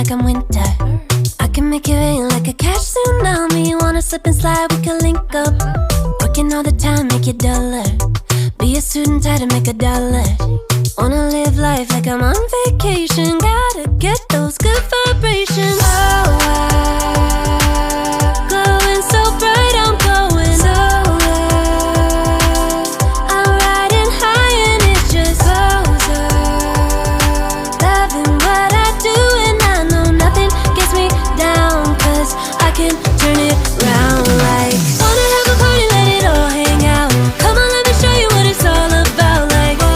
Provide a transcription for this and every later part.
like I'm winter. I can make it rain like a cash tsunami. Wanna slip and slide, we can link up. Working all the time, make it duller. Be a student, try to make $1. Wanna live life like I'm on vacation. Gotta get those good vibrations. Oh, glowing so bright, I'm going nowhere. I'm riding high and it just goes up. Loving what I do and I know nothing gets me down, 'cause I can turn it round like. Wanna have a party, let it all hang out. Come on, let me show you what it's all about. Like, whoa,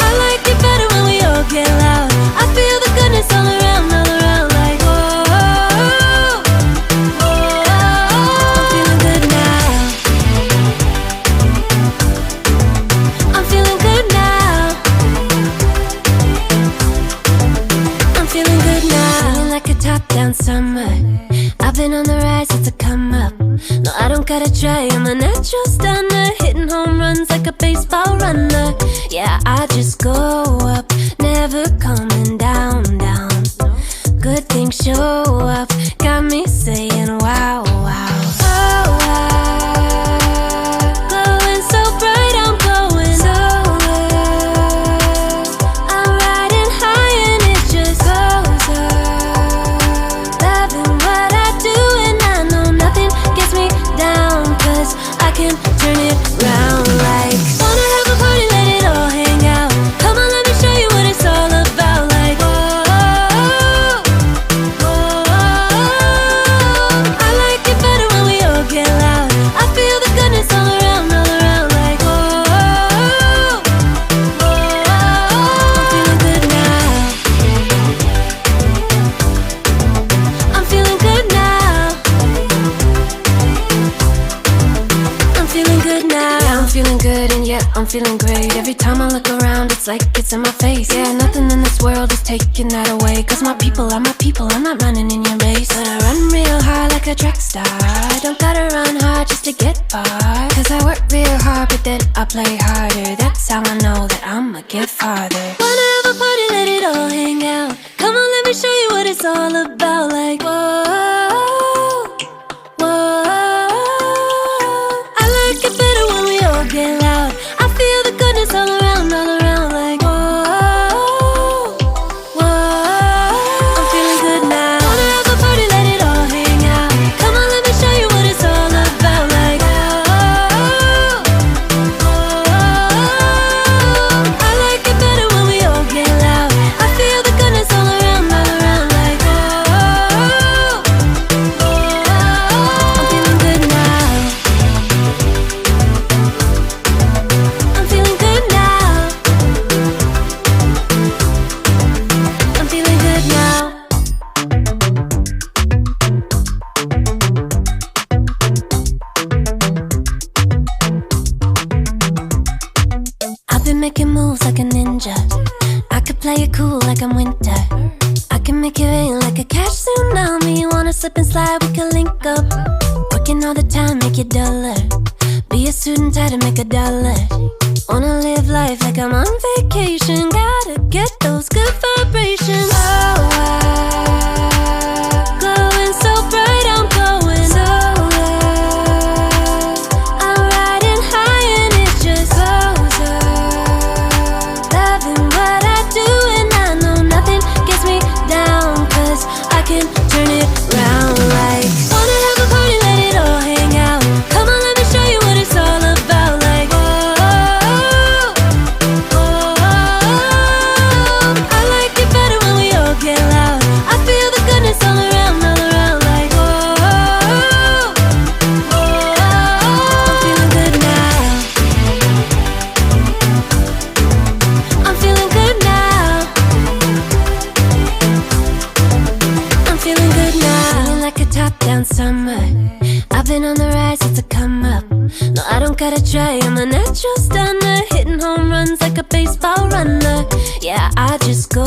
I like it better when we all get loud. I feel the goodness all around, like, whoa, I'm feeling good now. I'm feeling good now. I'm feeling good now. Feeling like a top-down summer. I've been on the rise, it's a come up. No, I don't gotta try, I'm a natural stunner. Hitting home runs like a baseball runner. Yeah, I just go up, never coming down, down. Good things show up, got me saying wow, wow. Oh, glowing so bright, I'm going nowhere. I'm riding high and it just goes up. Loving what I do and I know nothing gets me down, 'cause I can turn it round like. Wanna have a party, let it all hang out. Come on, let me show you what it's all about. Like, whoa, I like it better when we all get loud. I feel the goodness all around, like, whoa, I'm feeling good now. I'm feeling good now. I'm feeling good now. Yeah, I'm feeling good and yeah, I'm feeling great. Every time I look around, it's like it's in my face. Yeah, nothing in this world is taking that away. 'Cause my people are my people, I'm not running in your race. But I run real hard like a track star. I don't gotta run hard just to get far. 'Cause I work real hard, but then I play harder. That's how I know that I'ma get farther. Wanna have a party, let it all hang out. Come on, let me show you what it's all about. Like, whoa, I like it better when we all get loud. I feel the goodness all around, like, whoa, I'm feeling good now. Wanna have a party, let it all hang out. Come on, let me show you what it's all about. Like, I like it better when we all get loud. I feel the goodness all around, like, I'm feeling good now. I'm feeling good now. I'm feeling good now. I've been making moves like a ninja. I could play it cool like I'm winter. I can make it rain like a cash tsunami. Wanna slip and slide, we can link up. Working all the time, make it duller. Be a student, try to make $1. Wanna live life like I'm on vacation. Gotta get those good vibrations. Oh, glowing so bright, I'm going nowhere. I'm riding high and it just goes up. Loving what I do and I know nothing gets me down, 'cause I can turn it round like. Wanna have a party, let it all hang out. Come on, let me show you what it's all about. Like, whoa, I like it better when we all get loud. I feel the goodness all around, like, whoa, I'm feeling good now. I'm feeling good now. I'm feeling good now. Feeling like a top-down summer. I've been on the rise, it's a come up. No, I don't gotta try, I'm a natural stunner. Hitting home runs like a baseball runner. Yeah, I just go